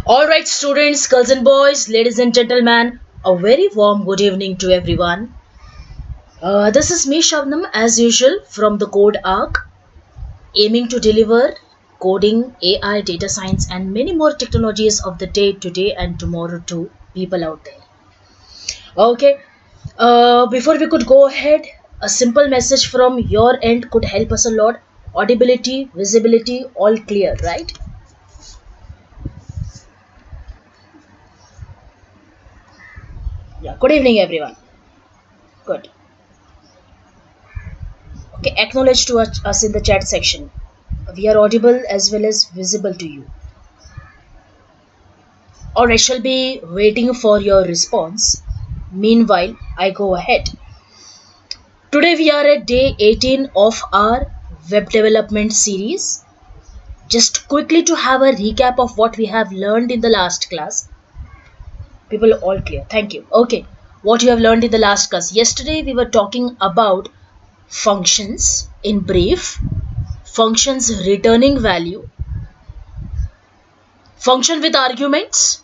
Alright students, girls and boys, ladies and gentlemen, a very warm good evening to everyone. This is me Shabnam as usual from the code Ark, aiming to deliver coding, AI, data science and many more technologies of the day today and tomorrow to people out there. Okay, before we could go ahead, a simple message from your end could help us a lot. Audibility, visibility, all clear, right? Yeah, good evening everyone. Good. Okay, acknowledge to us in the chat section. We are audible as well as visible to you. Or I shall be waiting for your response. Meanwhile, I go ahead. Today we are at day 18 of our web development series. Just quickly to have a recap of what we have learned in the last class. People all clear. Thank you. Okay, what you have learned in the last class. Yesterday we were talking about functions in brief, functions returning value, function with arguments.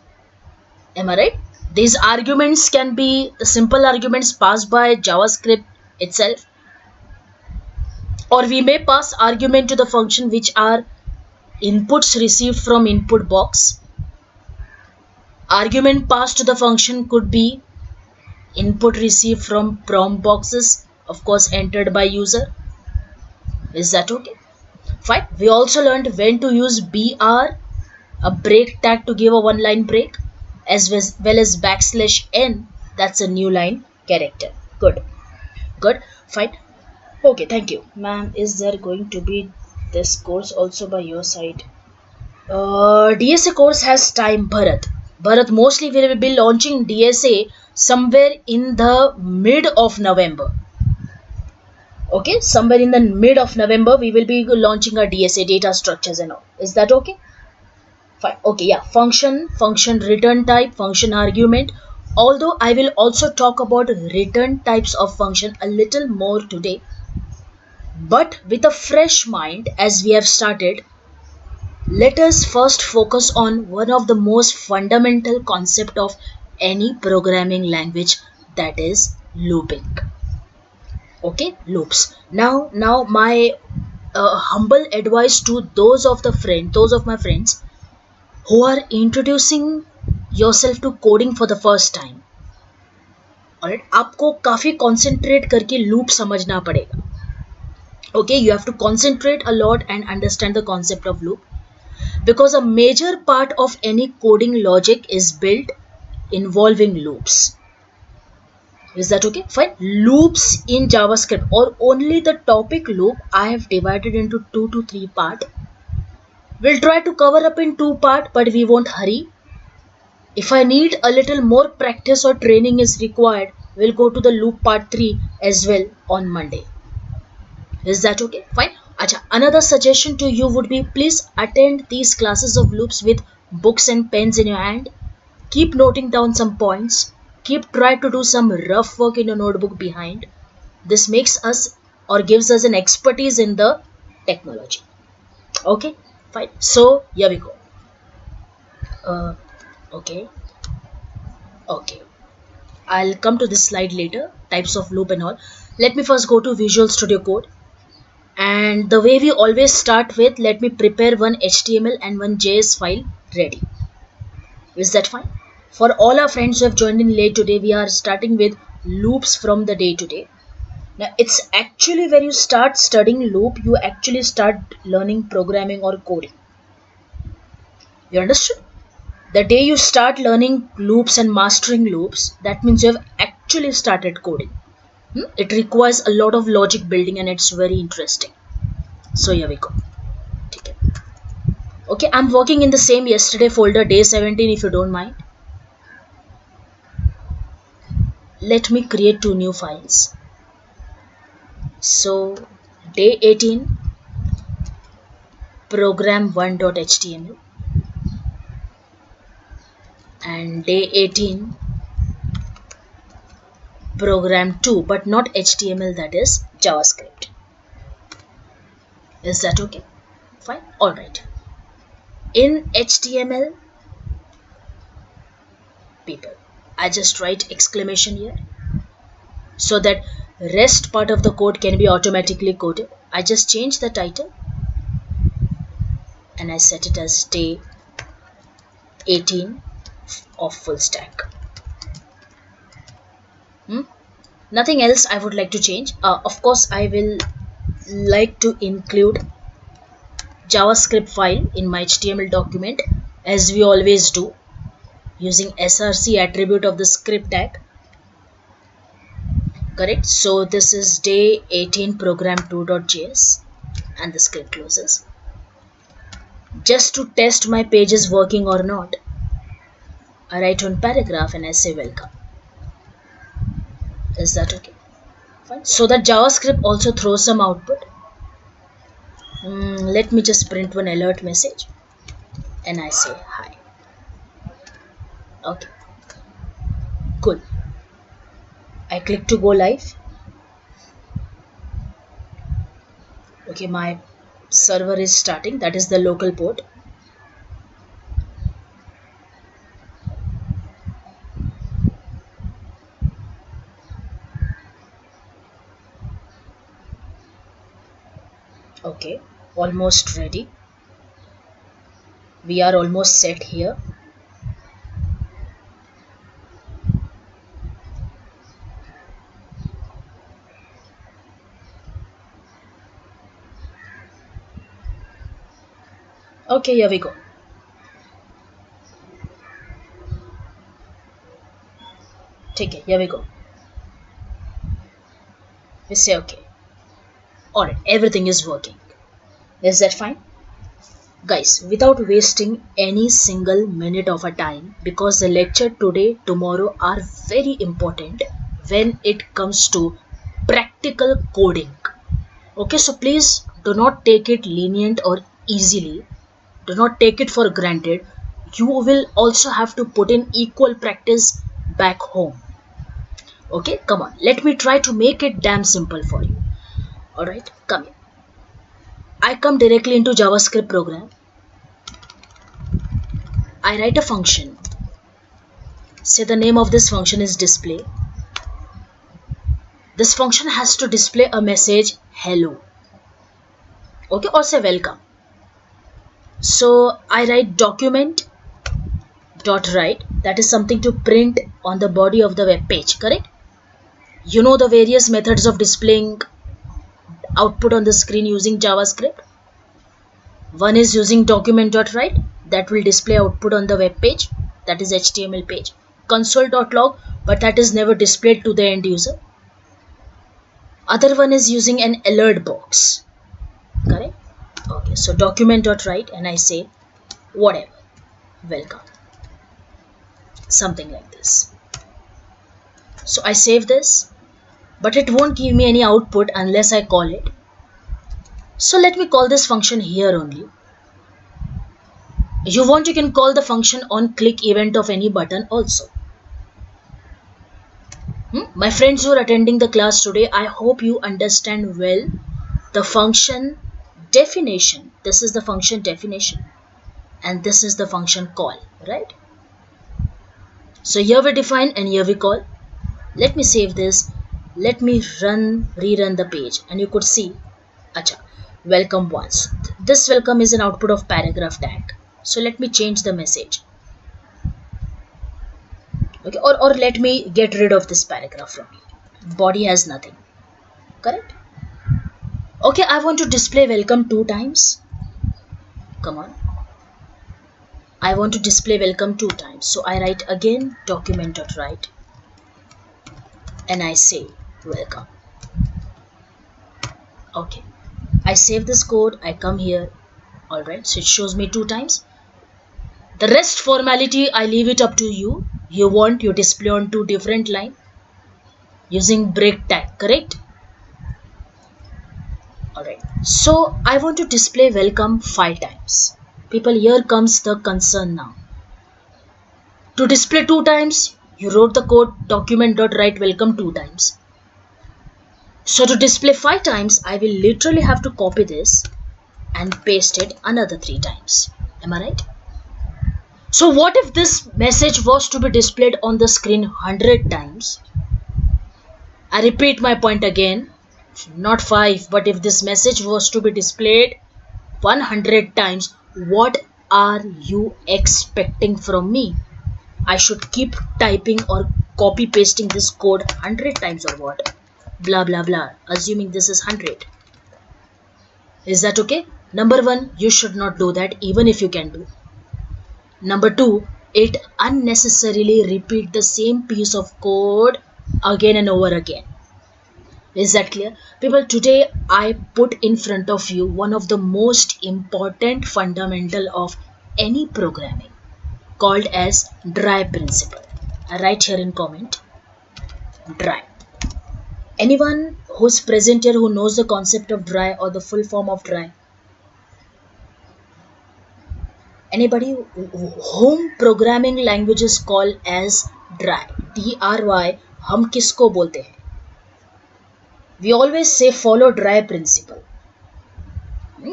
Am I right? These arguments can be simple arguments passed by JavaScript itself, or we may pass argument to the function which are inputs received from input box. Argument passed to the function could be input received from prompt boxes, of course entered by user. Is that okay? Fine. We also learned when to use BR, a break tag to give a one line break, as well as \n, that's a new line character. Good, fine. Okay, thank you. Ma'am, is there going to be this course also by your side? DSA course has time, Bharat. Mostly we will be launching DSA somewhere in the mid of November. Okay, somewhere in the mid of November we will be launching our DSA data structures and all. Is that okay? Fine. Okay, yeah. Function return type, function argument. Although I will also talk about return types of function a little more today. But with a fresh mind, as we have started, let us first focus on one of the most fundamental concept of any programming language, that is looping. Okay, loops. Now my humble advice to those of my friends who are introducing yourself to coding for the first time. Alright, आपको काफी concentrate करके loop समझना पड़ेगा. Okay, you have to concentrate a lot and understand the concept of loop, because a major part of any coding logic is built involving loops. Is that okay? Fine. Loops in JavaScript, or only the topic loop, I have divided into 2 to 3 parts. We'll try to cover up in 2 parts, but we won't hurry. If I need a little more practice or training is required, we'll go to the loop part 3 as well on Monday. Is that okay? Fine. Acha, another suggestion to you would be, please attend these classes of loops with books and pens in your hand. Keep noting down some points. Keep trying to do some rough work in your notebook behind. This makes us or gives us an expertise in the technology. Okay, fine. So here we go. Okay. I'll come to this slide later, types of loop and all. Let me first go to Visual Studio Code. And the way we always start with, let me prepare one HTML and one JS file ready. Is that fine? For all our friends who have joined in late today, we are starting with loops from the day to day. Now, it's actually when you start studying loop, you actually start learning programming or coding. You understood? The day you start learning loops and mastering loops, that means you have actually started coding. It requires a lot of logic building and it's very interesting. So here we go. Okay, I'm working in the same yesterday folder, day 17, if you don't mind. Let me create 2 new files. So day 18 program1.html and day 18 program 2, but not HTML, that is JavaScript. Is that okay? Fine. Alright. In HTML, people. I just write exclamation here so that rest part of the code can be automatically coded. I just change the title and I set it as day 18 of full stack. Nothing else I would like to change. Of course, I will like to include JavaScript file in my HTML document, as we always do, using src attribute of the script tag. Correct. So this is day 18 program2.js and the script closes. Just to test my page is working or not, I write one paragraph and I say welcome. Is that okay? Fine. So that JavaScript also throws some output. Let me just print one alert message and I say hi. Okay, cool. I click to go live. Okay, my server is starting. That is the local port. Okay, almost ready. We are almost set here. Okay, here we go. Take it. Here we go. We say okay. Alright, everything is working. Is that fine? Guys, without wasting any single minute of a time, because the lecture today, tomorrow are very important when it comes to practical coding. Okay, so please do not take it lenient or easily. Do not take it for granted. You will also have to put in equal practice back home. Okay, come on. Let me try to make it damn simple for you. Alright, come here. I come directly into JavaScript program. I write a function. Say the name of this function is display. This function has to display a message hello. Okay, or say welcome. So I write document.write. That is something to print on the body of the web page, correct? You know the various methods of displaying output on the screen using JavaScript. One is using document.write, that will display output on the web page, that is HTML page. Console.log, but that is never displayed to the end user. Other one is using an alert box, correct? Okay, so document.write and I say whatever, welcome, something like this. So I save this, but it won't give me any output unless I call it. So let me call this function here only. You want, you can call the function on click event of any button also. My friends who are attending the class today, I hope you understand well the function definition. This is the function definition and this is the function call, right? So here we define and here we call. Let me save this. Let me rerun the page and you could see, acha, welcome once. This welcome is an output of paragraph tag. So let me change the message. Okay, or let me get rid of this paragraph from here. Body has nothing, correct? Okay, I want to display welcome 2 times. Come on. I want to display welcome 2 times. So I write again document.write and I say welcome. Okay, I save this code. I come here. Alright, so it shows me 2 times. The rest formality I leave it up to you. You want your display on 2 different lines using break tag, correct? Alright, so I want to display welcome 5 times. People, here comes the concern now. To display 2 times, you wrote the code document.write welcome 2 times. So to display 5 times, I will literally have to copy this and paste it another 3 times. Am I right? So what if this message was to be displayed on the screen 100 times? I repeat my point again, not 5, but if this message was to be displayed 100 times, what are you expecting from me? I should keep typing or copy pasting this code 100 times or what? Blah blah blah, assuming this is 100. Is that okay? Number 1, you should not do that even if you can do. Number 2, it unnecessarily repeat the same piece of code again and over again. Is that clear? People, today I put in front of you one of the most important fundamental of any programming, called as dry principle. I write here in comment, dry. Anyone who's present here who knows the concept of dry or the full form of dry? Anybody whom programming languages call as dry, DRY, हम किसको बोलते हैं? We always say follow dry principle.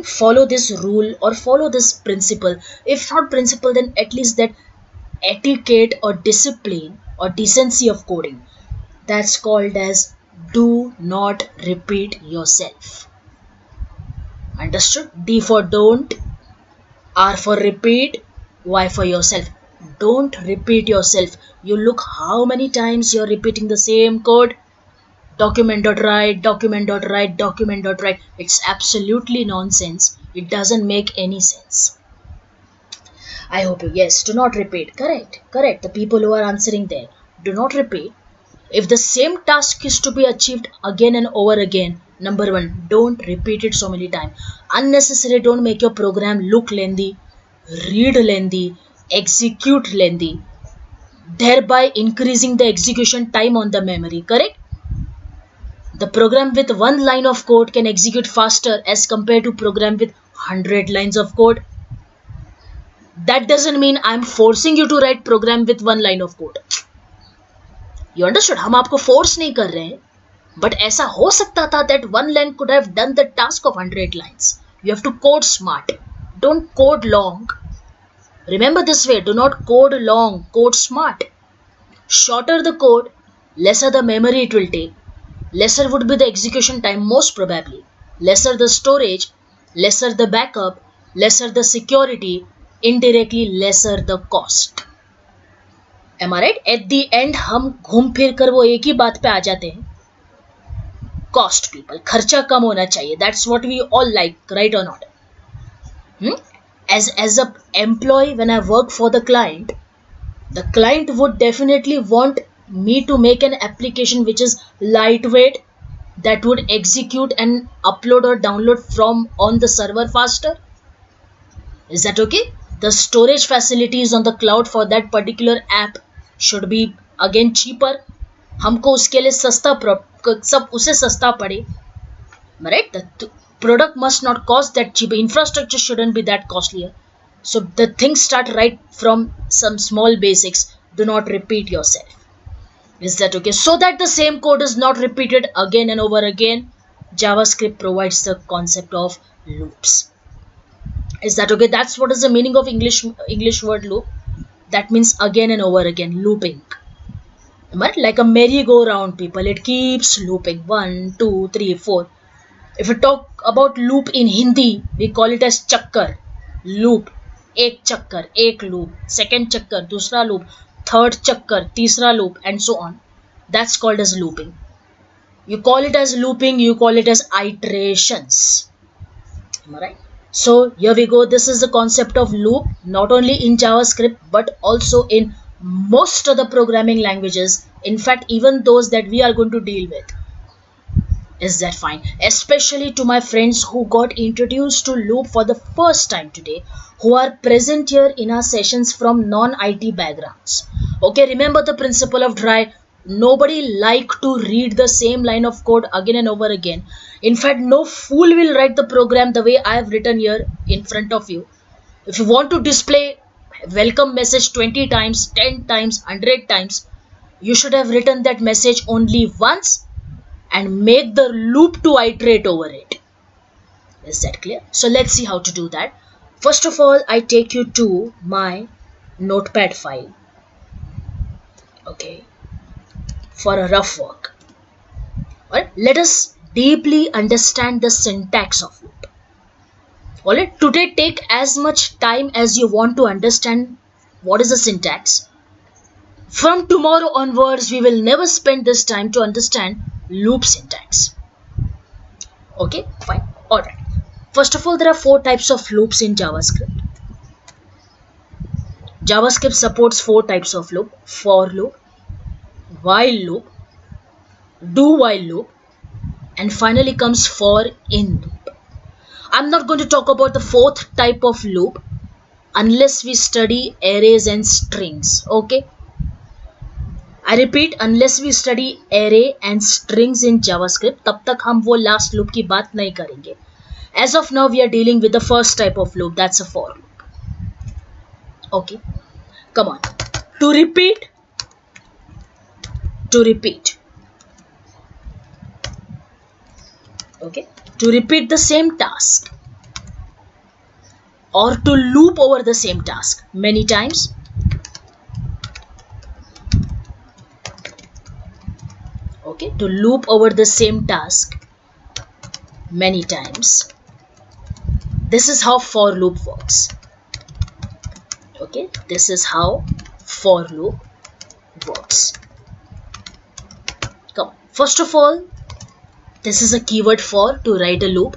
Follow this rule or follow this principle. If not principle, then at least that etiquette or discipline or decency of coding. That's called as do not repeat yourself. Understood? D for don't, R for repeat, Y for yourself. Don't repeat yourself. You look how many times you're repeating the same code. Document.write, document.write, document.write. It's absolutely nonsense. It doesn't make any sense. I hope you, yes, do not repeat. Correct, correct. The people who are answering there, do not repeat. If the same task is to be achieved again and over again, number 1, don't repeat it so many times. Unnecessarily don't make your program look lengthy, read lengthy, execute lengthy, thereby increasing the execution time on the memory, correct? The program with 1 line of code can execute faster as compared to program with 100 lines of code. That doesn't mean I'm forcing you to write program with 1 line of code. You understood? हम आपको force नहीं कर रहे हैं, but ऐसा हो सकता था that 1 line could have done the task of 100 lines. You have to code smart. Don't code long. Remember this way, do not code long, code smart. Shorter the code, lesser the memory it will take. Lesser would be the execution time most probably. Lesser the storage, lesser the backup, lesser the security, indirectly lesser the cost. Am I right? At the end हम घूम फिर कर वो एक ही बात पे आ जाते हैं. Cost, people. खर्चा कम होना चाहिए. That's what we all like, right or not? As a employee, when I work for the client would definitely want me to make an application which is lightweight, that would execute and upload or download from on the server faster. Is that okay? The storage facilities on the cloud for that particular app should be again cheaper. हमको उसके लिए सस्ता सब उसे सस्ता पड़े. Right? The product must not cost that cheap. Infrastructure shouldn't be that costlier. So the things start right from some small basics. Do not repeat yourself. Is that okay? So that the same code is not repeated again and over again, JavaScript provides the concept of loops. Is that okay? That's what is the meaning of English word loop. That means again and over again, looping. But like a merry-go-round, people, it keeps looping. 1, 2, 3, 4. If we talk about loop in Hindi, we call it as chakkar. Loop. एक चक्कर, एक loop. Second chakkar, दूसरा loop. Third chakkar, तीसरा loop, and so on. That's called as looping. You call it as looping, you call it as iterations. Am I right? So here we go. This is the concept of loop, not only in JavaScript but also in most of the programming languages. In fact, even those that we are going to deal with. Is that fine? Especially to my friends who got introduced to loop for the first time today, who are present here in our sessions from non-IT backgrounds. Okay, remember the principle of dry. Nobody like to read the same line of code again and over again. In fact, no fool will write the program the way I have written here in front of you. If you want to display welcome message 20 times, 10 times, 100 times, you should have written that message only once and make the loop to iterate over it. Is that clear? So let's see how to do that. First of all, I take you to my notepad file, okay, for a rough work. Alright, let us deeply understand the syntax of loop. Alright, today take as much time as you want to understand what is the syntax. From tomorrow onwards, we will never spend this time to understand loop syntax. Okay, fine. Alright. First of all, there are 4 types of loops in JavaScript. JavaScript supports 4 types of loop: for loop, while loop, do while loop, and finally comes for in loop. I'm not going to talk about the 4th type of loop unless we study arrays and strings. Okay, I repeat, unless we study array and strings in JavaScript, तब तक हम वो last loop की बात नहीं करेंगे. As of now, we are dealing with the first type of loop, that's a for loop. Okay, come on. To repeat. Okay, to repeat the same task or to loop over the same task many times. Okay, to loop over the same task many times. This is how for loop works. Okay, this is how for loop works. Come, first of all, this is a keyword for to write a loop.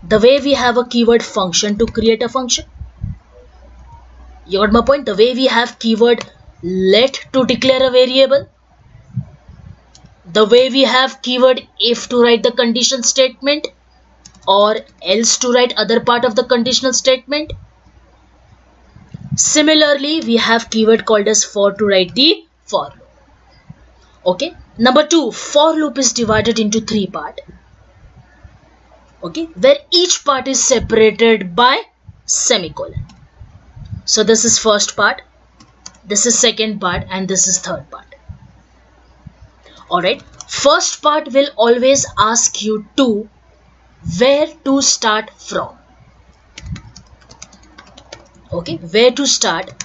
The way we have a keyword function to create a function. You got my point? The way we have keyword let to declare a variable. The way we have keyword if to write the condition statement or else to write other part of the conditional statement. Similarly, we have keyword called as for to write the for loop. Okay. Number 2, for loop is divided into 3 parts. Okay, where each part is separated by semicolon. So this is first part, this is second part, and this is third part. Alright, first part will always ask you to where to start from. Okay, where to start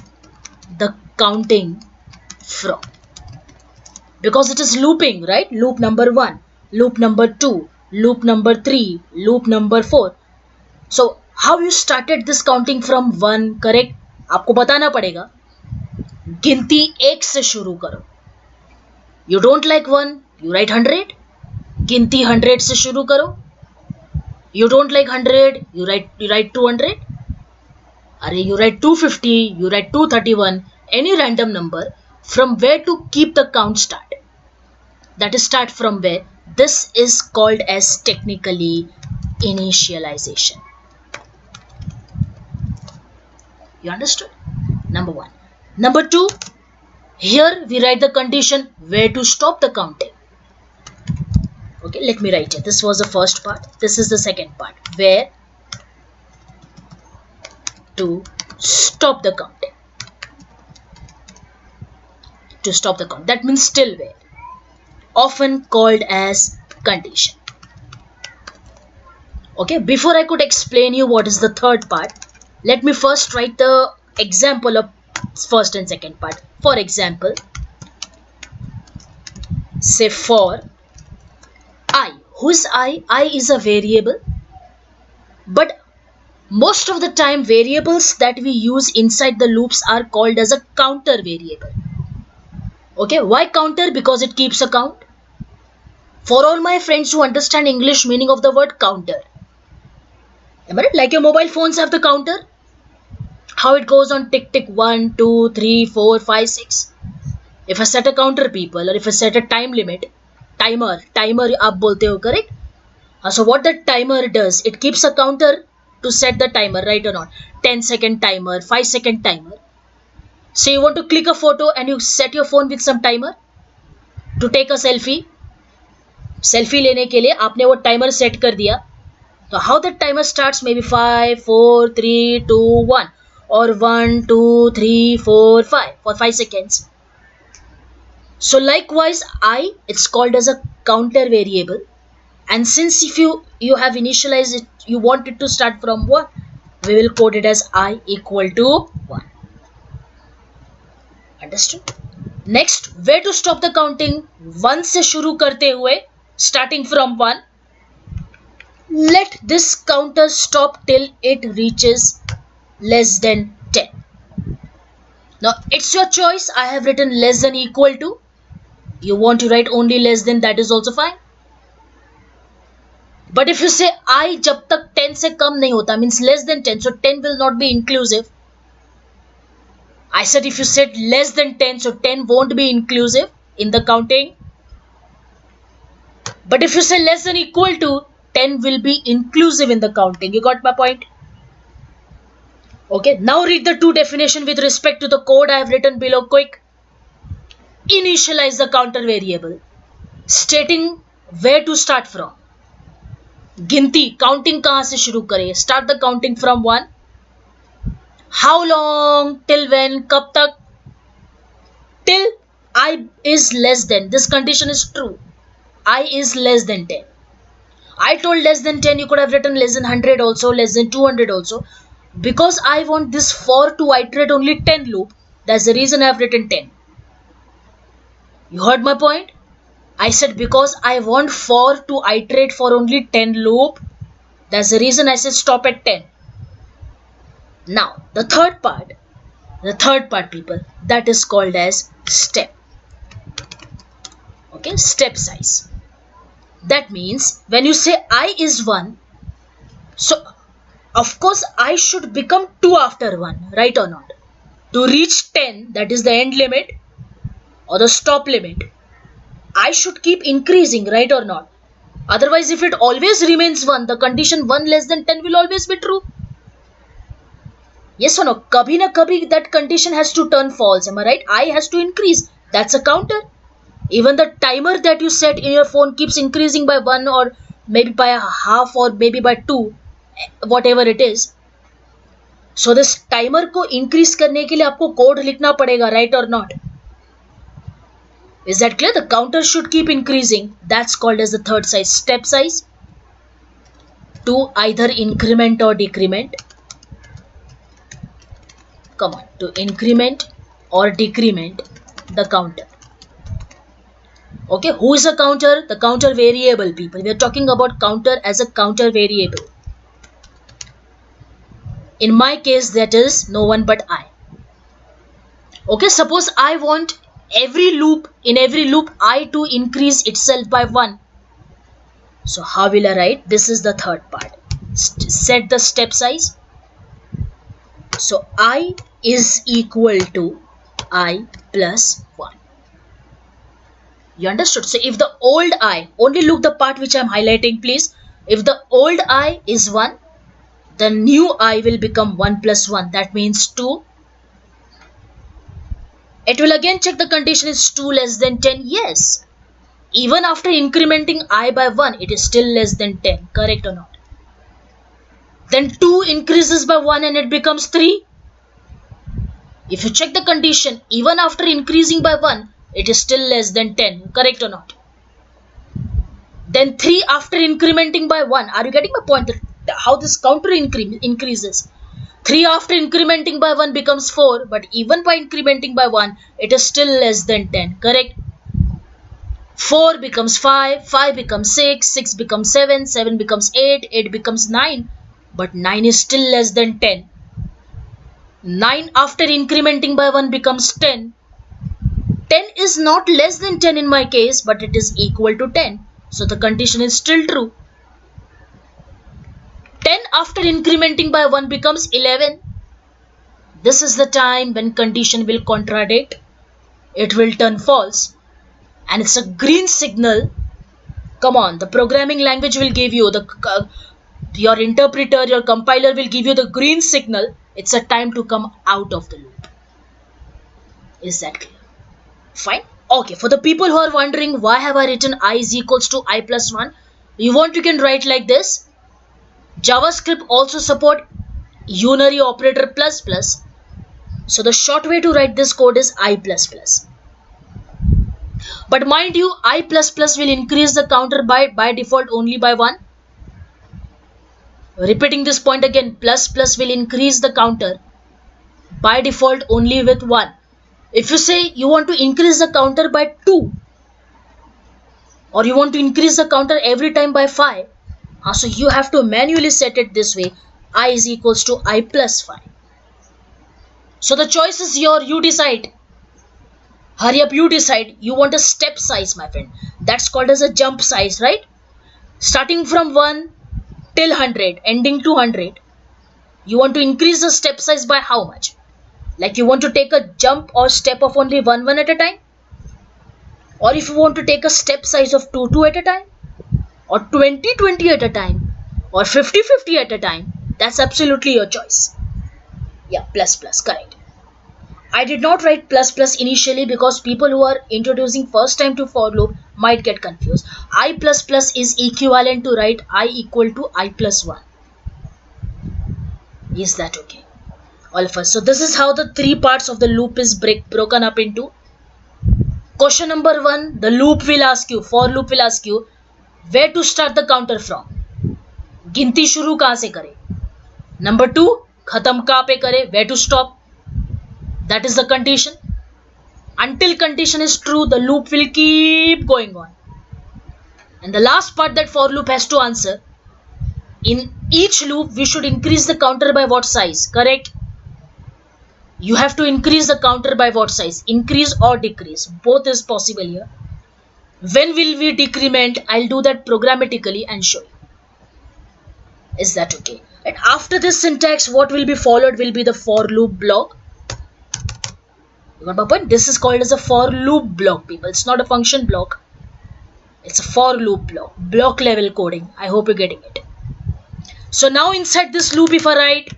the counting from. Because it is looping, right? Loop number 1, loop number 2, loop number 3, loop number 4. So how you started this counting from 1, correct? आपको बताना पड़ेगा. गिनती 1 से शुरू करो. You don't like 1, you write 100. गिनती 100 से शुरू करो. You don't like 100, you write 200. अरे you write 250, you write 231, any random number. From where to keep the count start. That is start from where. This is called as technically initialization. You understood? Number 1. Number 2, here we write the condition where to stop the counting. Okay, let me write it. This was the first part. This is the second part. Where to stop the counting. To stop the count. That means still where. Often called as condition. Okay, before I could explain you what is the third part, let me first write the example of first and second part. For example, say for I. Who is I? I is a variable. But most of the time variables that we use inside the loops are called as a counter variable. Okay, why counter? Because it keeps a count. For all my friends who understand English meaning of the word counter. Am I right? Like your mobile phones have the counter. How it goes on tick tick 1, 2, 3, 4, 5, 6. If I set a counter people, or if I set a time limit, timer aap bolte ho, correct? So what that timer does, it keeps a counter to set the timer, right or not? 10-second timer, 5-second timer. So you want to click a photo and you set your phone with some timer to take a selfie. Selfie लेने के लिए आपने वो timer set कर दिया. So how the timer starts? Maybe 5, 4, 3, 2, 1 or 1, 2, 3, 4, 5 for 5 seconds. So likewise, I, it's called as a counter variable. And since if you have initialized it, you want it to start from 1, we will code it as I equal to 1. Understood? Next, where to stop the counting? 1 से शुरू करते हुए, starting from 1. Let this counter stop till it reaches less than 10. Now it's your choice. I have written less than equal to. You want to write only less than, that is also fine. But if you say I जब तक 10 से कम नहीं होता, means less than 10, so 10 will not be inclusive. I said if you said less than 10, so 10 won't be inclusive in the counting. But if you say less than equal to, 10 will be inclusive in the counting. You got my point? Okay, now read the two definition with respect to the code I have written below. Quick. Initialize the counter variable, stating where to start from. गिनती, counting कहाँ से शुरू करें? Start the counting from 1. How long? Till when? कब तक? Till I is less than. This condition is true. I is less than 10. I told less than 10. You could have written less than 100 also, less than 200 also. Because I want this for to iterate only 10 loop, that's the reason I have written 10. You heard my point? I said because I want for to iterate for only 10 loop, that's the reason I said stop at 10. Now the third part people, that is called as step. Okay, step size. That means when you say I is 1, so of course I should become 2 after 1, right or not? To reach 10, that is the end limit or the stop limit, I should keep increasing, right or not? Otherwise, if it always remains 1, the condition 1 less than 10 will always be true. Yes or no? Kabhi na kabhi that condition has to turn false, am I right? I has to increase. That's a counter. Even the timer that you set in your phone keeps increasing by 1 or maybe by a half or maybe by 2. Whatever it is. So this timer को increase करने के लिए आपको code लिखना पड़ेगा, right or not? Is that clear? The counter should keep increasing. That's called as the third size, step size. To either increment or decrement. Come on, to increment or decrement the counter. Okay, who is a counter? The counter variable, people. We are talking about counter as a counter variable. In my case, that is no one but I. Okay, suppose I want in every loop I to increase itself by 1. So how will I write? This is the third part. Set the step size. So I is equal to I plus 1. You understood? So if the old I, only look the part which I am highlighting please. If the old I is 1, the new I will become 1 plus 1. That means 2. It will again check the condition is 2 less than 10. Yes. Even after incrementing I by 1, it is still less than 10. Correct or not? Then 2 increases by 1 and it becomes 3. If you check the condition, even after increasing by 1, it is still less than 10. Correct or not? Then 3 after incrementing by 1. Are you getting my point? How this counter increases? 3 after incrementing by 1 becomes 4. But even by incrementing by 1, it is still less than 10. Correct? 4 becomes 5. 5 becomes 6. 6 becomes 7. 7 becomes 8. 8 becomes 9. But 9 is still less than 10. 9 after incrementing by 1 becomes 10. 10 is not less than 10 in my case, but it is equal to 10. So the condition is still true. 10 after incrementing by 1 becomes 11. This is the time when condition will contradict. It will turn false. And it's a green signal. Come on, the programming language will give you, your interpreter, your compiler will give you the green signal. It's a time to come out of the loop. Is that clear? Fine. Okay, for the people who are wondering why have I written I is equals to I plus 1, you can write like this. JavaScript also support unary operator plus plus. So the short way to write this code is I plus plus. But mind you, I plus plus will increase the counter by default only by 1. Repeating this point again, plus plus will increase the counter by default only with 1. If you say you want to increase the counter by 2, or you want to increase the counter every time by 5, so you have to manually set it this way: I is equals to I plus 5. So the choice is your, you decide. Hurry up, you decide. You want a step size, my friend. That's called as a jump size, right? Starting from 1 till 100, ending to 100. You want to increase the step size by how much? Like you want to take a jump or step of only 1 at a time? Or if you want to take a step size of 2 at a time? Or 20 at a time? Or 50 at a time? That's absolutely your choice. Yeah, plus, correct. I did not write plus initially because people who are introducing first time to for loop might get confused. I plus is equivalent to write I equal to I plus 1. Is that okay? All of us. So this is how the 3 parts of the loop is broken up into. Question number 1, the loop will ask you, for loop will ask you, where to start the counter from? गिनती शुरू कहाँ से करे? Number 2, खत्म कहाँ पे करे? Where to stop? That is the condition. Until condition is true, the loop will keep going on. And the last part that for loop has to answer, in each loop we should increase the counter by what size? Correct? You have to increase the counter by what size? Increase or decrease. Both is possible here. When will we decrement? I'll do that programmatically and show you. Is that okay? And after this syntax, what will be followed will be the for loop block. You got my point? This is called as a for loop block, people. It's not a function block. It's a for loop block. Block level coding. I hope you're getting it. So now inside this loop, if I write,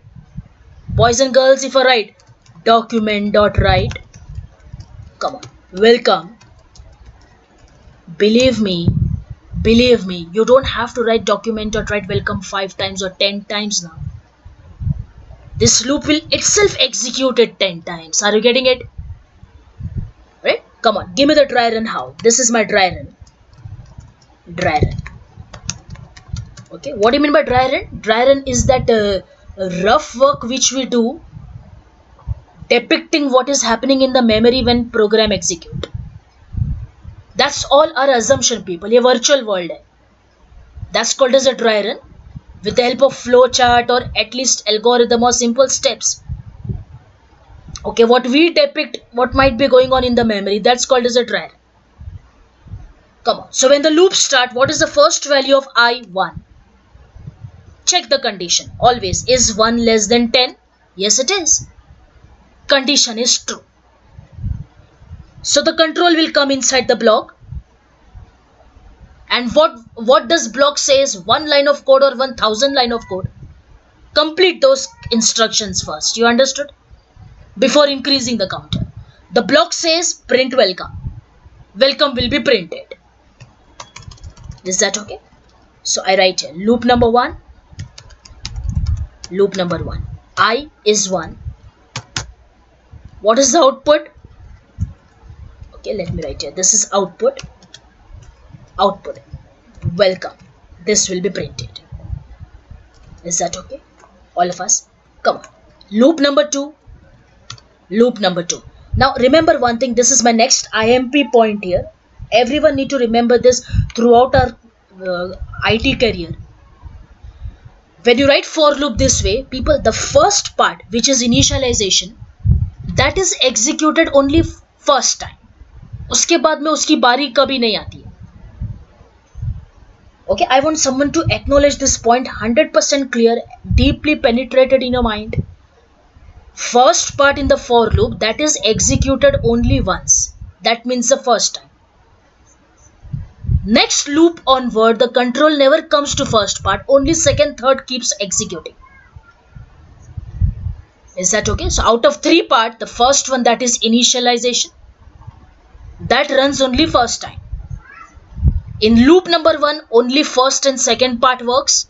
boys and girls, if I write document.write, come on, welcome. Believe me, you don't have to write document.write welcome 5 times or 10 times now. This loop will itself execute it 10 times. Are you getting it? Right? Come on, give me the dry run how. This is my dry run. Dry run. Okay, what do you mean by dry run? Dry run is that rough work which we do depicting what is happening in the memory when program execute. That's all our assumption, people. A virtual world hai. That's called as a dry run. With the help of flowchart or at least algorithm or simple steps. Okay, what we depict, what might be going on in the memory, that's called as a dry run. Come on. So when the loop start, what is the first value of I? 1. Check the condition. Always. Is 1 less than 10? Yes, it is. Condition is true. So the control will come inside the block. And what does block says? 1 line of code or 1000 line of code? Complete those instructions first. You understood? Before increasing the counter. The block says print welcome. Welcome will be printed. Is that okay? So I write here loop number 1. Loop number 1. I is 1. What is the output? Okay, let me write here. This is output. Output. Welcome. This will be printed. Is that okay? All of us? Come on. Loop number 2. Loop number 2. Now remember one thing. This is my next IMP point here. Everyone need to remember this throughout our IT career. When you write for loop this way, people, the first part, which is initialization, that is executed only first time. उसके बाद में उसकी बारी कभी नहीं आती है. Okay, I want someone to acknowledge this point, 100% clear, deeply penetrated in your mind. First part in the for loop, that is executed only once. That means the first time. Next loop onward, the control never comes to first part, only second, third keeps executing. Is that okay? So out of 3 parts, the first one, that is initialization, that runs only first time. In loop number 1, only first and second part works.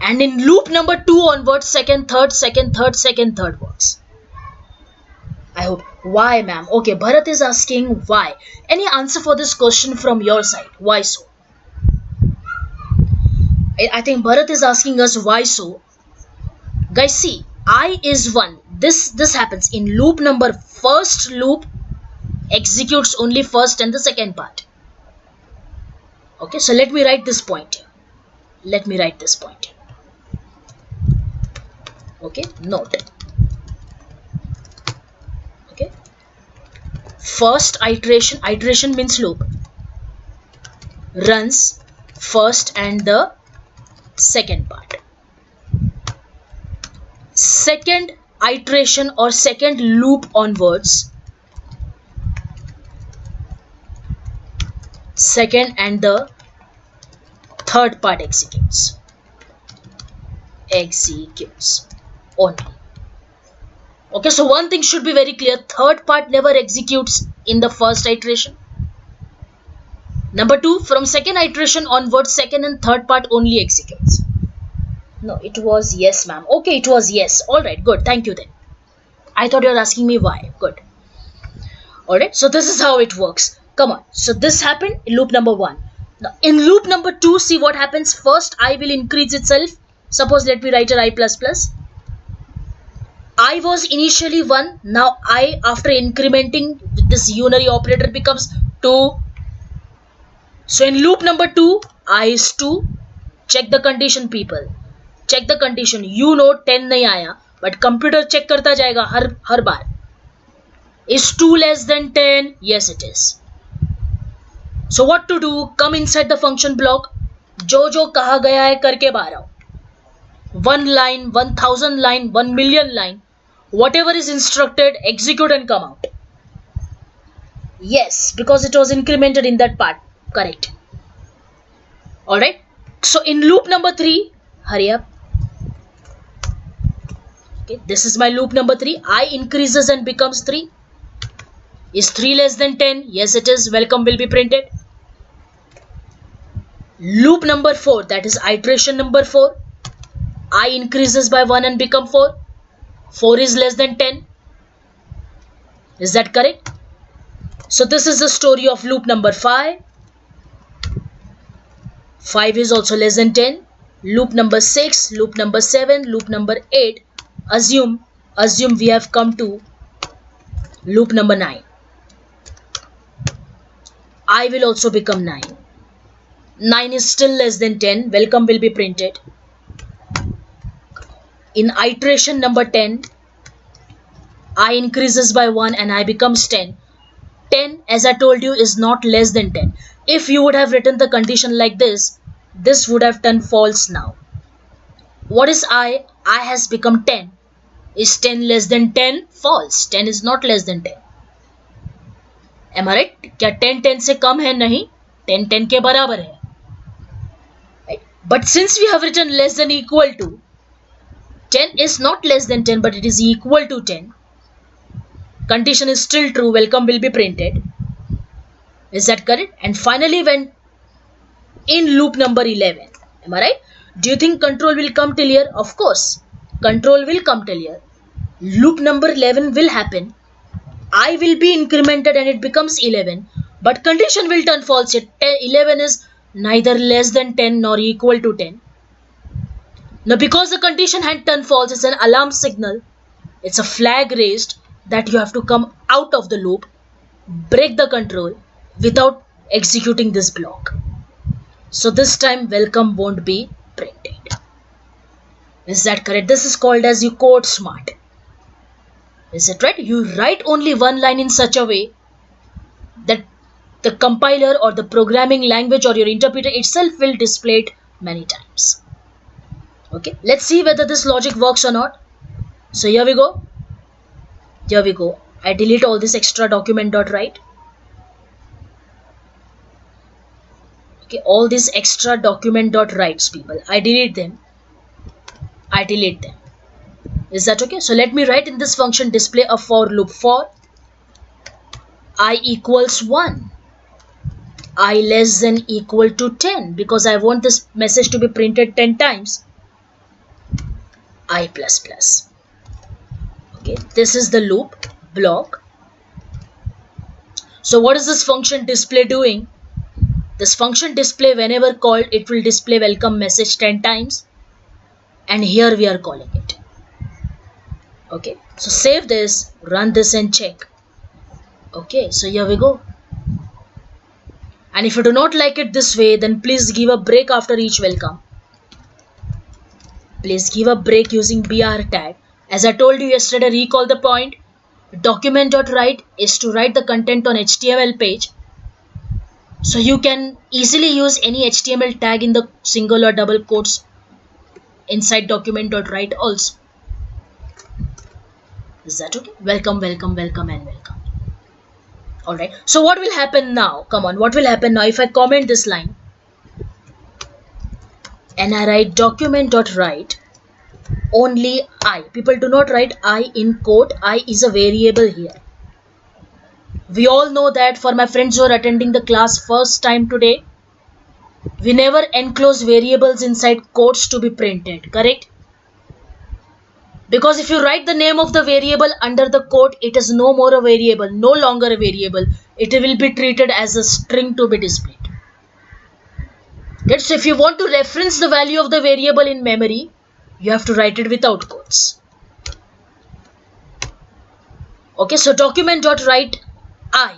And in loop number 2 onwards, second, third works. I hope. Why, ma'am? Okay, Bharat is asking why. Any answer for this question from your side? Why so? I think Bharat is asking us why so. Guys, see, I is 1. this happens in loop number. First loop executes only first and the second part. Okay, so let me write this point here. Let me write this point here. Okay, note. Okay, first iteration means loop, runs first and the second part. Second iteration or second loop onwards, second and the third part executes only. Okay, so one thing should be very clear, third part never executes in the first iteration. Number two, from second iteration onwards, second and third part only executes. No, it was yes, ma'am. Okay, it was yes. Alright, good. Thank you then. I thought you were asking me why. Good. Alright, so this is how it works. Come on. So this happened in loop number 1. Now, in loop number 2, see what happens. First, I will increase itself. Suppose let me write an I++. I was initially 1. Now, I, after incrementing this unary operator, becomes 2. So, in loop number 2, I is 2. Check the condition, people. Check the condition. You know 10 nahi aaya, but computer check karta jayega har baar. Is 2 less than 10? Yes, it is. So what to do? Come inside the function block. जो कहा गया है करके बाहर आओ. 1 line, 1000 line, 1 million line. Whatever is instructed, execute and come out. Yes, because it was incremented in that part. Correct. Alright. So in loop number 3, hurry up. Okay, this is my loop number 3. I increases and becomes 3. Is 3 less than 10? Yes, it is. Welcome will be printed. Loop number 4, that is iteration number 4. I increases by 1 and become 4. 4 is less than 10. Is that correct? So this is the story of loop number 5. 5 is also less than 10. Loop number 6, loop number 7, loop number 8. Assume we have come to loop number 9. I will also become 9. 9 is still less than 10. Welcome will be printed. In iteration number 10, I increases by 1 and I becomes 10. 10, as I told you, is not less than 10. If you would have written the condition like this, this would have turned false now. What is I? I has become 10. Is 10 less than 10? False. 10 is not less than 10. Am I right? क्या 10 10 से कम है? नहीं. 10 10 के बराबर है. Right? But since we have written less than equal to, 10 is not less than 10, but it is equal to 10. Condition is still true. Welcome will be printed. Is that correct? And finally, when in loop number 11, am I right? Do you think control will come till here? Of course, control will come till here. Loop number 11 will happen. I will be incremented and it becomes 11. But condition will turn false. 11 is neither less than 10 nor equal to 10. Now, because the condition had turned false, it's an alarm signal. It's a flag raised that you have to come out of the loop, break the control without executing this block. So this time welcome won't be printed. Is that correct? This is called as you code smart. Is it right? You write only one line in such a way that the compiler or the programming language or your interpreter itself will display it many times. Okay, let's see whether this logic works or not. So here we go. Here we go. I delete all this extra document.write. Okay, all these extra document.writes, people. I delete them. I delete them. Is that okay? So let me write in this function display a for loop for I equals 1. I less than equal to 10 because I want this message to be printed 10 times. I plus plus. Okay, this is the loop block. So what is this function display doing? This function display, whenever called, it will display welcome message 10 times. And here we are calling it. Okay, So save this, run this and check. Okay, so here we go. And if you do not like it this way, then please give a break after each welcome. Please give a break using BR tag. As I told you yesterday, recall the point. Document.write is to write the content on HTML page. So you can easily use any HTML tag in the single or double quotes inside document.write also. Is that okay? Welcome, welcome, welcome and welcome. Alright, so what will happen now? Come on, what will happen now if I comment this line and I write document.write only I. People do not write I in quote. I is a variable here. We all know that. For my friends who are attending the class first time today, we never enclose variables inside quotes to be printed, correct? Because if you write the name of the variable under the quote, it is no more a variable, no longer a variable. It will be treated as a string to be displayed. Okay, so if you want to reference the value of the variable in memory, you have to write it without quotes. Okay, so document.write I.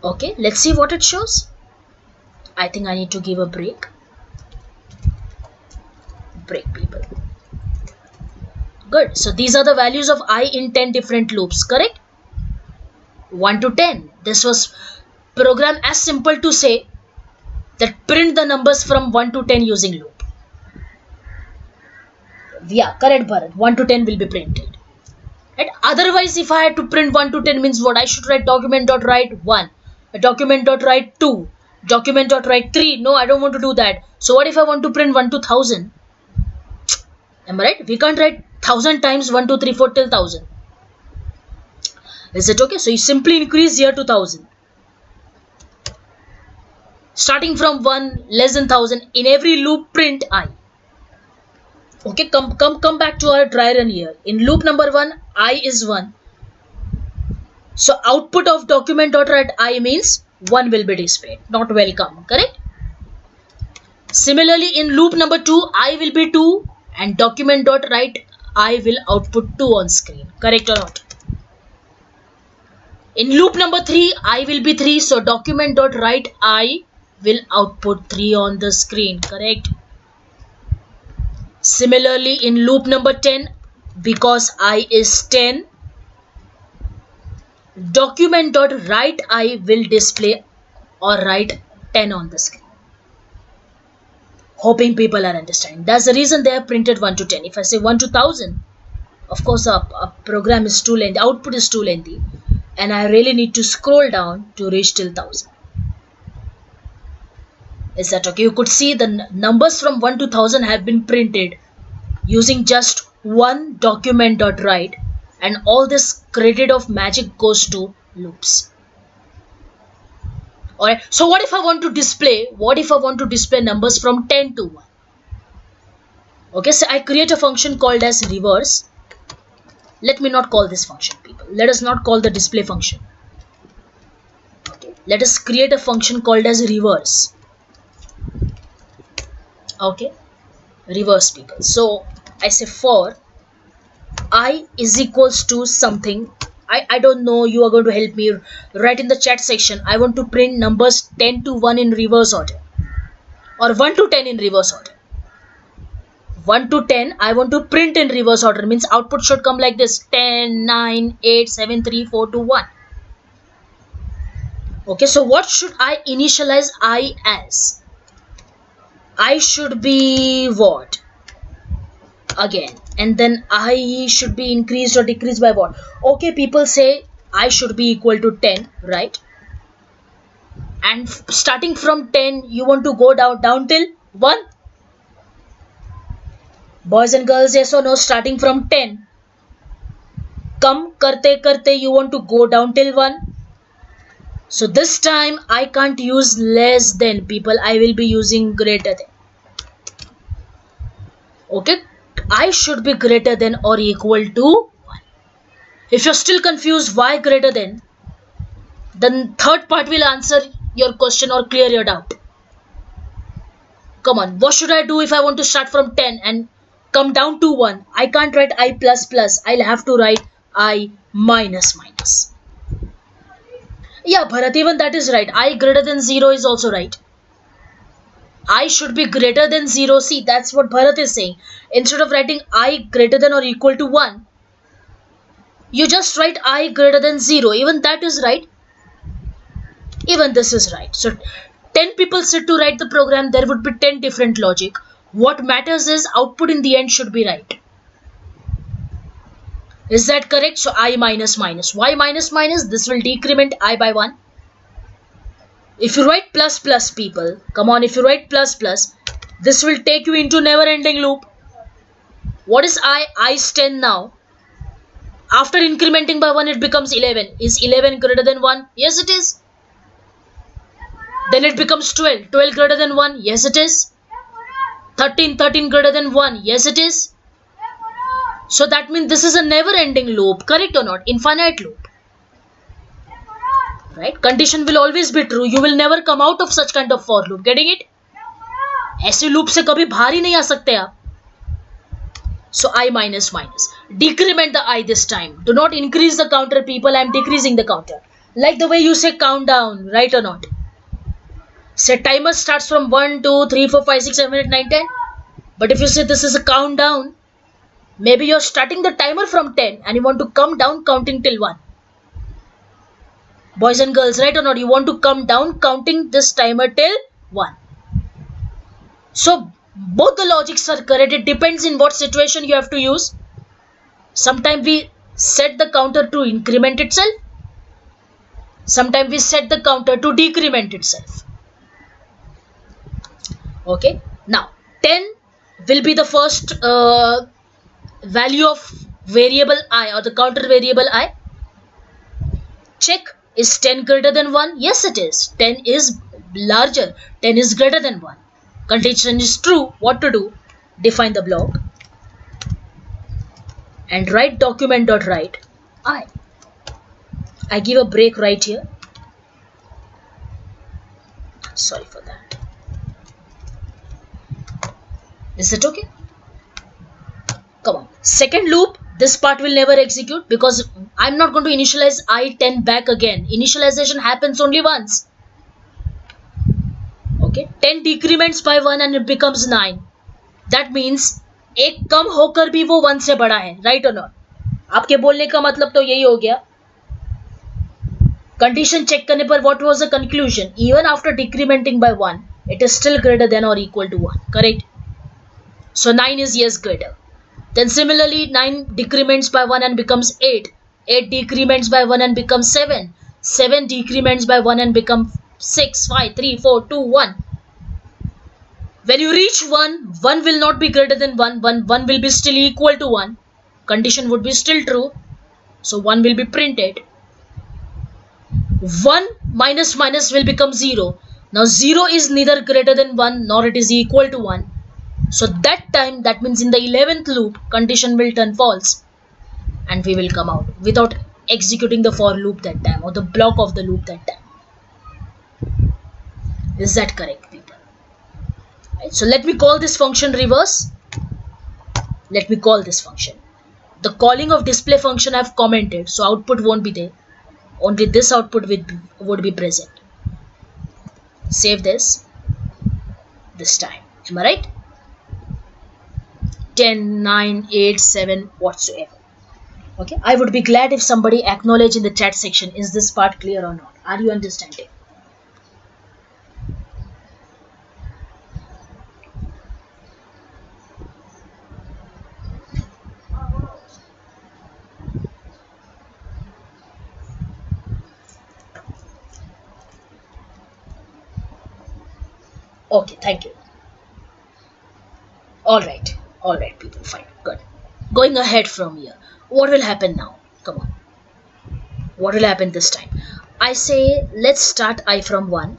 Okay, let's see what it shows. I think I need to give a break. Break, people. Good. So these are the values of I in 10 different loops, correct? 1 to 10. This was program as simple to say that print the numbers from 1 to 10 using loop. Yeah, correct, Bharat. 1 to 10 will be printed. Right? Otherwise, if I had to print 1 to 10 means what? I should write document.write 1, document.write 2, document.write 3. No, I don't want to do that. So what if I want to print 1 to 1000? Am I right? We can't write 1000 times 1, 2, 3, 4 till 1000. Is it okay? So you simply increase here to 1000. Starting from 1 less than 1000, in every loop print I. Okay, come back to our dry run here. In loop number 1, I is 1. So output of document.write I means 1 will be displayed, not welcome, correct? Similarly, in loop number 2, I will be 2 and document.write I will output 2 on screen, correct or not? In loop number 3, I will be 3, so document.write I will output 3 on the screen, correct? Similarly, in loop number 10, because I is 10, document.write I will display or write 10 on the screen. Hoping people are understanding. That's the reason they have printed 1 to 10. If I say 1 to 1000, of course our program is too lengthy, output is too lengthy, and I really need to scroll down to reach till 1000. Is that okay? You could see the numbers from 1 to 1000 have been printed using just one document.write, and all this credit of magic goes to loops. Alright, so what if I want to display? What if I want to display numbers from 10 to 1? Okay, so I create a function called as reverse. Let me not call this function, people. Let us not call the display function. Okay, let us create a function called as reverse. Okay, reverse, people. So I say for I is equals to something. I don't know, you are going to help me write in the chat section. I want to print numbers 10 to 1 in reverse order, or 1 to 10 in reverse order. 1 to 10 I want to print in reverse order, means output should come like this: 10, 9, 8, 7, 3, 4, 2, 1. Okay, so what should I initialize I as? I should be what? Again, and then I should be increased or decreased by what? Okay, people say I should be equal to 10, right? And starting from 10 you want to go down till 1. Boys and girls, yes or no? Starting from 10, come karte you want to go down till 1. So this time I can't use less than, people. I will be using greater than. Okay, I should be greater than or equal to 1. If you're still confused why greater than, then third part will answer your question or clear your doubt. Come on, what should I do if I want to start from 10 and come down to 1. I can't write I plus plus. I'll have to write I minus minus. Yeah, Bharat, even that is right. I greater than 0 is also right. I should be greater than 0. See, that's what Bharat is saying. Instead of writing I greater than or equal to 1, you just write I greater than 0. Even that is right. Even this is right. So 10 people sit to write the program, there would be 10 different logic. What matters is output in the end should be right. Is that correct? So I minus minus. Why minus minus? This will decrement I by 1. If you write plus plus, people, come on, if you write plus plus, this will take you into never ending loop. What is I? I is 10 now. After incrementing by 1, it becomes 11. Is 11 greater than 1? Yes, it is. Then it becomes 12. 12 greater than 1? Yes, it is. 13. 13 greater than 1? Yes, it is. So that means this is a never ending loop. Correct or not? Infinite loop. Right? Condition will always be true. You will never come out of such kind of for loop. Getting it? ऐसे loop से कभी बाहर ही नहीं आ सकते आप. So I minus minus. Decrement the I this time. Do not increase the counter, people. I am decreasing the counter. Like the way you say countdown. Right or not? Say timer starts from 1, 2, 3, 4, 5, 6, 7, 8, 9, 10. But if you say this is a countdown, maybe you're starting the timer from 10 and you want to come down counting till 1. Boys and girls, right or not? You want to come down counting this timer till 1. So both the logics are correct. It depends in what situation you have to use. Sometimes we set the counter to increment itself. Sometimes we set the counter to decrement itself. Okay. Now 10 will be the first value of variable I or the counter variable I. Check, is 10 greater than 1? Yes, it is. 10 is larger. 10 is greater than 1. Condition is true. What to do? Define the block and write document.write I. I give a break right here. Sorry for that. Is that okay? Come on. Second loop, this part will never execute because I'm not going to initialize I10 back again. Initialization happens only once. Okay. 10 decrements by 1 and it becomes 9. That means एक कम होकर भी वो 1 से बड़ा है. Right or not? आपके बोलने का मतलब तो यही हो गया. Condition check करने पर what was the conclusion? Even after decrementing by 1, it is still greater than or equal to 1. Correct? So 9 is yes greater. Then similarly 9 decrements by 1 and becomes 8. 8 decrements by 1 and becomes 7. 7 decrements by 1 and becomes 6, 5, 3, 4, 2, 1. When you reach 1, 1 will not be greater than 1. 1 will be still equal to 1. Condition would be still true. So 1 will be printed. 1 minus minus will become 0. Now 0 is neither greater than 1 nor it is equal to 1. So that time, that means in the 11th loop, condition will turn false and we will come out without executing the for loop that time or the block of the loop that time. Is that correct, people? Right, so let me call this function reverse. Let me call this function. The calling of display function I have commented, so output won't be there. Only this output would be present. Save this time. Am I right? 10, 9, 8, 7, whatsoever. Okay, I would be glad if somebody acknowledge in the chat section, is this part clear or not? Are you understanding? Okay, thank you. Alright people, fine, good. Going ahead from here, what will happen now? Come on. What will happen this time? I say, let's start I from 1.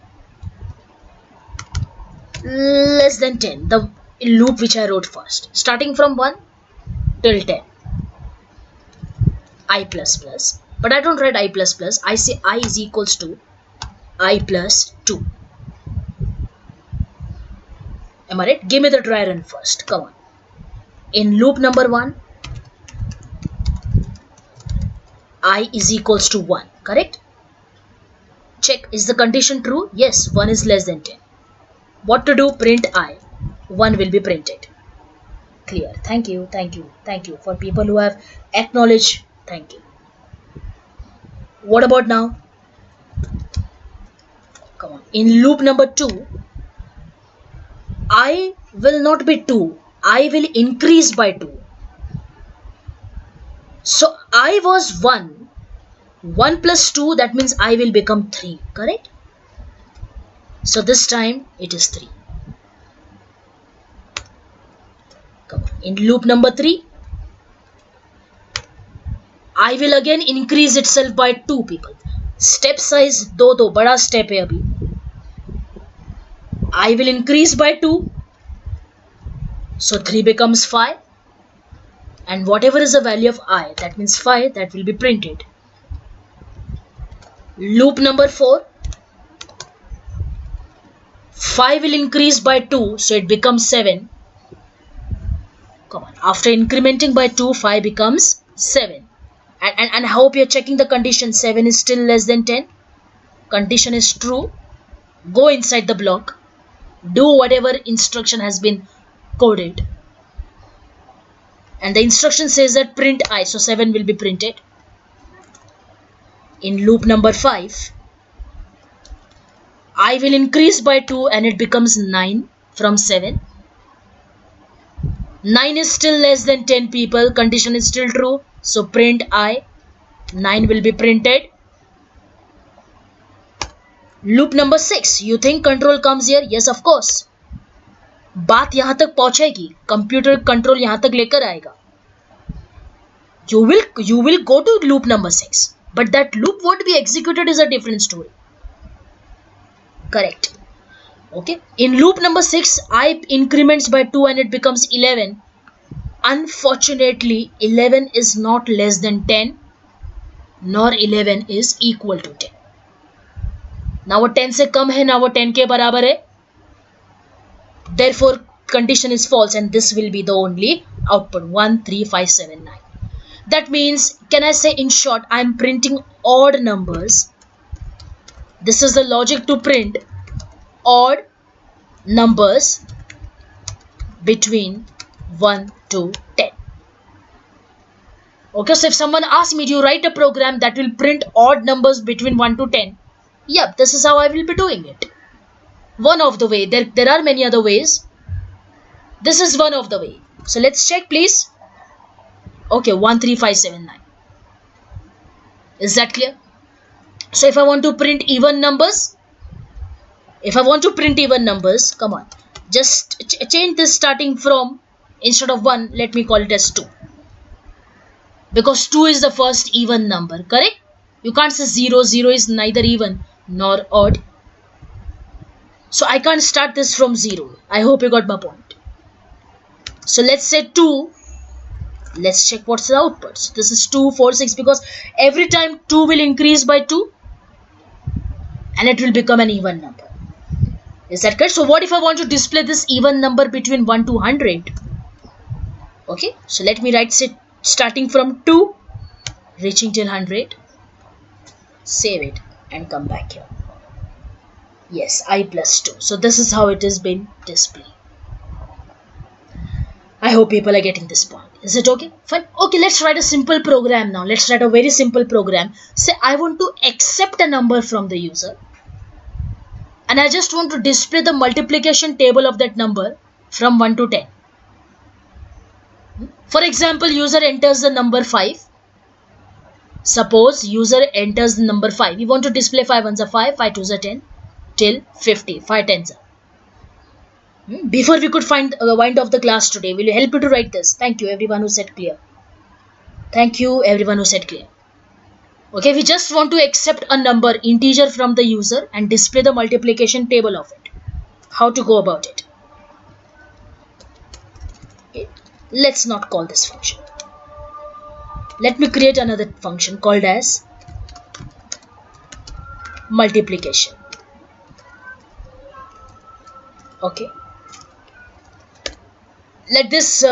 Less than 10, the loop which I wrote first. Starting from 1 till 10. I plus plus. But I don't write I plus plus. I say I is equals to I plus 2. Am I right? Give me the dry run first. Come on. In loop number 1, I is equals to 1, correct? Check, is the condition true? Yes, 1 is less than 10. What to do? Print I. 1 will be printed. Clear. Thank you, thank you, thank you. For people who have acknowledged, thank you. What about now? Come on. In loop number 2, I will not be 2. I will increase by 2. So I was 1. 1 plus 2, that means I will become 3, correct? So this time it is 3. Come on. In loop number 3, I will again increase itself by 2 people. Step size 2, bada step hai abhi. I will increase by 2. So 3 becomes 5. And whatever is the value of I, that means 5, that will be printed. Loop number 4, 5 will increase by 2, so it becomes 7. Come on, after incrementing by 2, 5 becomes 7. And I hope you're checking the condition. 7 is still less than 10. Condition is true. Go inside the block. Do whatever instruction has been coded. And the instruction says that print I, so 7 will be printed. In loop number 5, I will increase by 2 and it becomes 9 from 7. 9 is still less than 10 people. Condition is still true. So print I. 9 will be printed. Loop number 6. You think control comes here? Yes, of course. बात यहाँ तक पहुँचेगी. Computer control यहाँ तक लेकर आएगा. You will go to loop number 6. But that loop won't be executed is a different story. Correct. Okay. In loop number 6, I increments by 2 and it becomes 11. Unfortunately, 11 is not less than 10, nor 11 is equal to 10. Now वो 10 से कम है, ना वो 10 के बराबर है. Therefore, condition is false and this will be the only output. 1, 3, 5, 7, 9. That means, can I say in short, I am printing odd numbers. This is the logic to print odd numbers between 1 to 10. Okay, so if someone asks me, do you write a program that will print odd numbers between 1 to 10? Yep, this is how I will be doing it. One of the way. There are many other ways. This is one of the way. So let's check, please. Okay, 1, 3, 5, 7, 9. Is that clear? So if I want to print even numbers, come on. Just change this starting from, instead of 1, let me call it as 2. Because 2 is the first even number, correct? You can't say 0. 0 is neither even nor odd. So I can't start this from 0. I hope you got my point. So let's say 2. Let's check what's the output. So this is 2, 4, 6 because every time 2 will increase by 2 and it will become an even number. Is that correct? So what if I want to display this even number between 1 to 100? Okay, so let me write say starting from 2 reaching till 100. Save it and come back here. Yes, I plus 2. So this is how it has been displayed. I hope people are getting this point. Is it okay? Fine. Okay, let's write a simple program now. Let's write a very simple program. Say I want to accept a number from the user. And I just want to display the multiplication table of that number from 1 to 10. For example, user enters the number 5. Suppose user enters the number 5. We want to display 5 ones are 5, 5 twos are 10 till 50, 5 tens are. Before we could wind off the class today, will you help me to write this? Thank you everyone who said clear. Thank you everyone who said clear. Okay, we just want to accept a number, integer from the user and display the multiplication table of it. How to go about it? Okay. Let's not call this function. Let me create another function called as multiplication. Okay. let this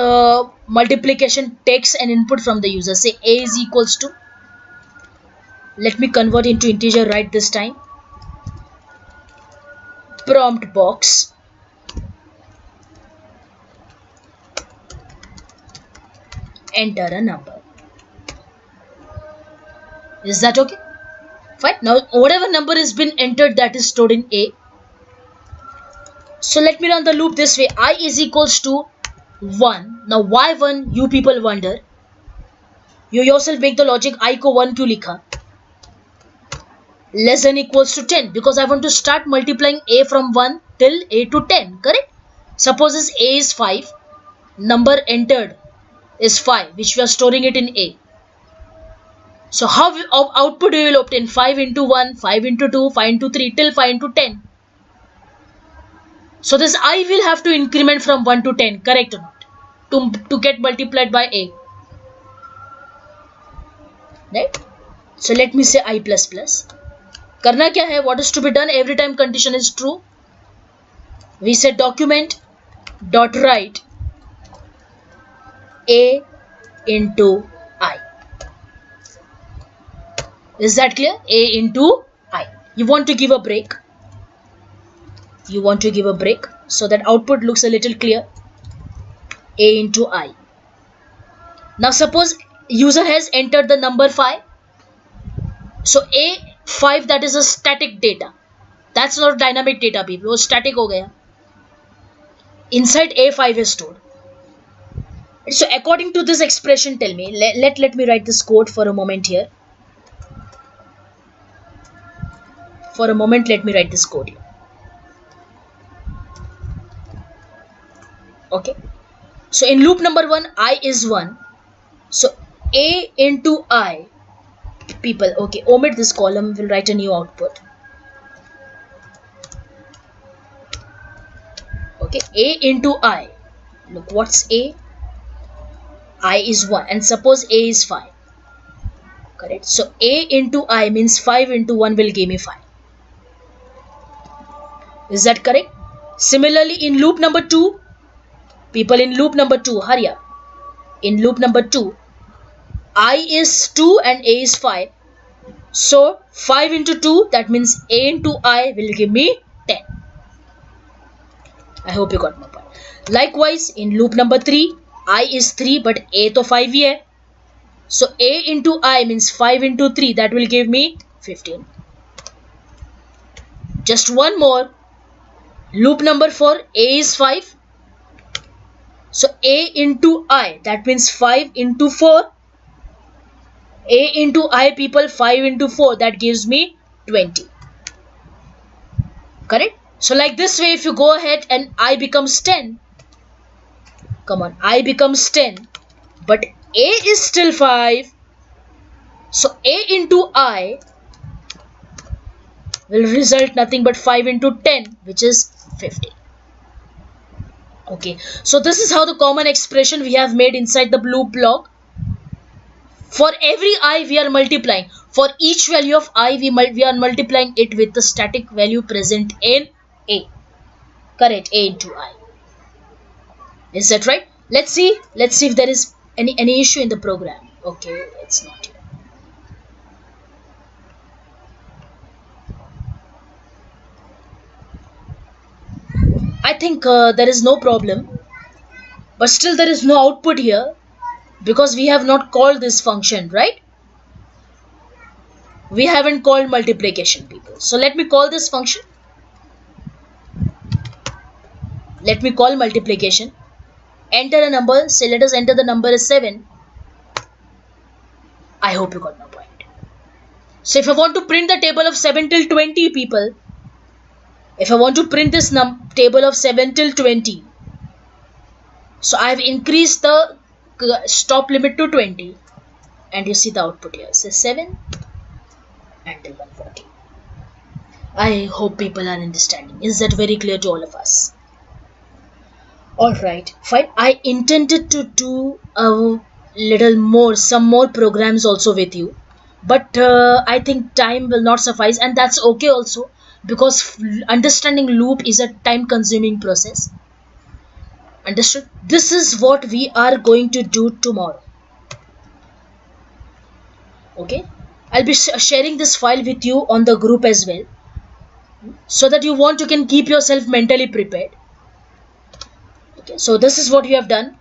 multiplication takes an input from the user. Say a is equals to, let me convert into integer right this time, prompt box enter a number. Is that okay? Fine. Now whatever number has been entered, that is stored in a. So let me run the loop this way. I is equals to 1. Now why 1? You people wonder. You yourself make the logic. I को 1 क्यों लिखा? Less than equals to 10, because I want to start multiplying a from 1 till a to 10. Correct? Suppose a is 5. Number entered is 5, which we are storing it in a. So how output we will obtain? 5 into 1, 5 into 2, 5 into 3 till 5 into 10. So this I will have to increment from 1 to 10, correct or not? To get multiplied by a. Right? So let me say I plus plus. Karna kya hai? What is to be done every time condition is true? We say document dot write a into I. Is that clear? A into I. You want to give a break. You want to give a break so that output looks a little clear. A into I. Now suppose user has entered the number 5. So A5, that is a static data. That's not dynamic data, people. वो static हो गया. Inside A5 is stored. So according to this expression, tell me, let me write this code for a moment here. For a moment, let me write this code here. Okay. So in loop number 1, I is 1. So A into I, people, okay, omit this column, we'll write a new output. Okay, A into I. Look, what's A? I is 1, and suppose A is 5. Correct? So A into I means 5 into 1 will give me 5. Is that correct? Similarly, in loop number 2, people, in loop number 2, hurry up. In loop number 2, I is 2 and A is 5. So 5 into 2, that means A into I will give me 10. I hope you got my point. Likewise, in loop number 3, I is 3 but A to 5 ही है. So A into I means 5 into 3, that will give me 15. Just one more. Loop number 4, A is 5. So A into I, that means 5 into 4. A into I, people, 5 into 4, that gives me 20. Correct? So like this way, if you go ahead and I becomes 10. Come on, I becomes 10. But A is still 5. So A into I will result nothing but 5 into 10, which is 50. Okay, so this is how the common expression we have made inside the loop block. For every I we are multiplying. For each value of I we are multiplying it with the static value present in A. Correct, A into I. Is that right? Let's see if there is any issue in the program. Okay, it's not here. I think there is no problem, but still there is no output here because we have not called this function, right? We haven't called multiplication, people. So let me call this function. Let me call multiplication. Enter a number. Say let us enter the number as 7. I hope you got my point. So if I want to print the table of 7 till 20, people, if I want to print this table of 7 till 20, so I have increased the stop limit to 20, and you see the output here. So 7 until 140. I hope people are understanding. Is that very clear to all of us? Alright, fine. I intended to do a little more, some more programs also with you, but I think time will not suffice, and that's okay also, because understanding loop is a time consuming process. Understood? This is what we are going to do tomorrow. Okay, I'll be sharing this file with you on the group as well, so that you can keep yourself mentally prepared. Okay, so this is what we have done.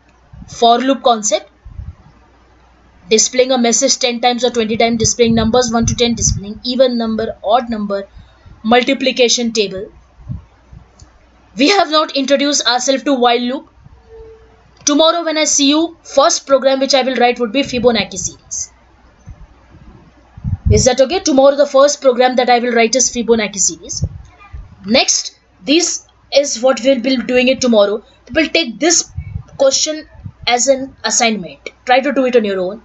For loop concept, displaying a message 10 times or 20 times, displaying numbers 1 to 10, displaying even number, odd number, multiplication table. We have not introduced ourselves to while loop. Tomorrow when I see you, first program which I will write would be Fibonacci series. Is that okay? Tomorrow the first program that I will write is Fibonacci series. Next, this is what we'll be doing it tomorrow. We'll take this question as an assignment. Try to do it on your own.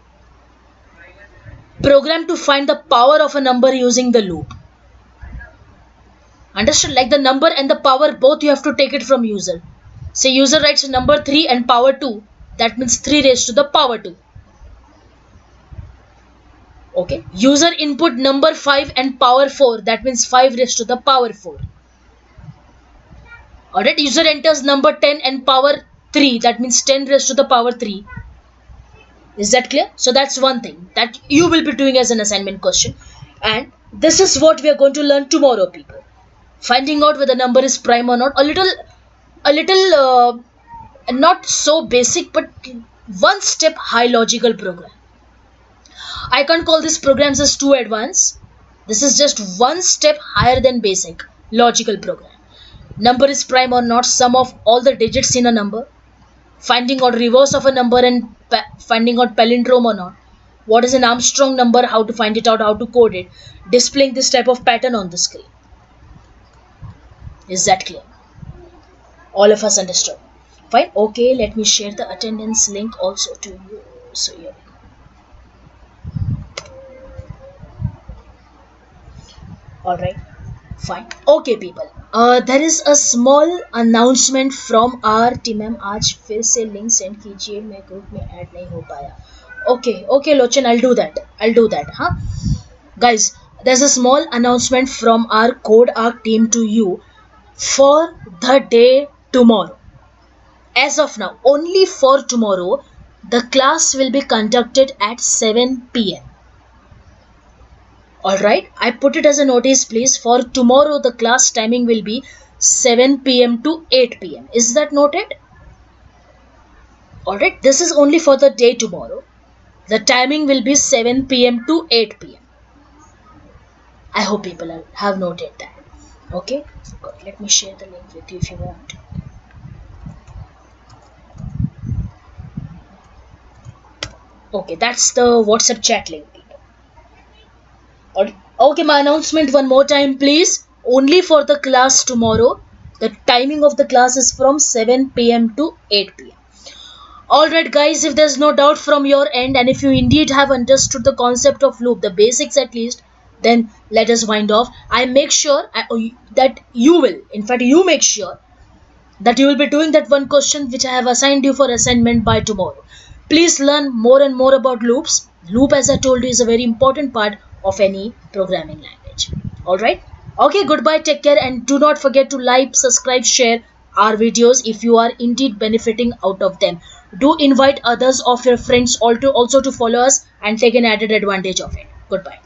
Program to find the power of a number using the loop. Understood? Like the number and the power, both you have to take it from user. Say user writes number 3 and power 2. That means 3 raised to the power 2. Okay. User input number 5 and power 4. That means 5 raised to the power 4. Alright. User enters number 10 and power 3. That means 10 raised to the power 3. Is that clear? So that's one thing that you will be doing as an assignment question. And this is what we are going to learn tomorrow, people. Finding out whether number is prime or not. A little not so basic, but one step high logical program. I can't call these programs as too advanced. This is just one step higher than basic logical program. Number is prime or not, sum of all the digits in a number, finding out reverse of a number and finding out palindrome or not, what is an Armstrong number, how to find it out, how to code it, displaying this type of pattern on the screen. Is that clear? All of us understood? Fine. Okay, let me share the attendance link also to you. So here we go. Alright, fine. Okay people, there is a small announcement from our team. आज फिर से link send कीजिए, मैं group में add नहीं हो पाया. Okay Lochan, I'll do that. Huh? Guys, there's a small announcement from our Code Ark team to you for the day tomorrow. As of now, only for tomorrow, the class will be conducted at 7 PM. Alright, I put it as a notice please. For tomorrow, the class timing will be 7 PM to 8 PM. Is that noted? Alright, this is only for the day tomorrow. The timing will be 7 PM to 8 PM. I hope people have noted that. Okay, good. Let me share the link with you if you want. Okay, that's the WhatsApp chat link. Okay, my announcement one more time please. Only for the class tomorrow. The timing of the class is from 7 PM to 8 PM. Alright guys, if there's no doubt from your end and if you indeed have understood the concept of loop, the basics at least, then let us wind off. I make sure that you will, in fact you make sure that you will be doing that one question which I have assigned you for assignment by tomorrow. Please learn more and more about loops. Loop, as I told you, is a very important part of any programming language. Alright? Okay, goodbye, take care, and do not forget to like, subscribe, share our videos if you are indeed benefiting out of them. Do invite others of your friends also to follow us and take an added advantage of it. Goodbye.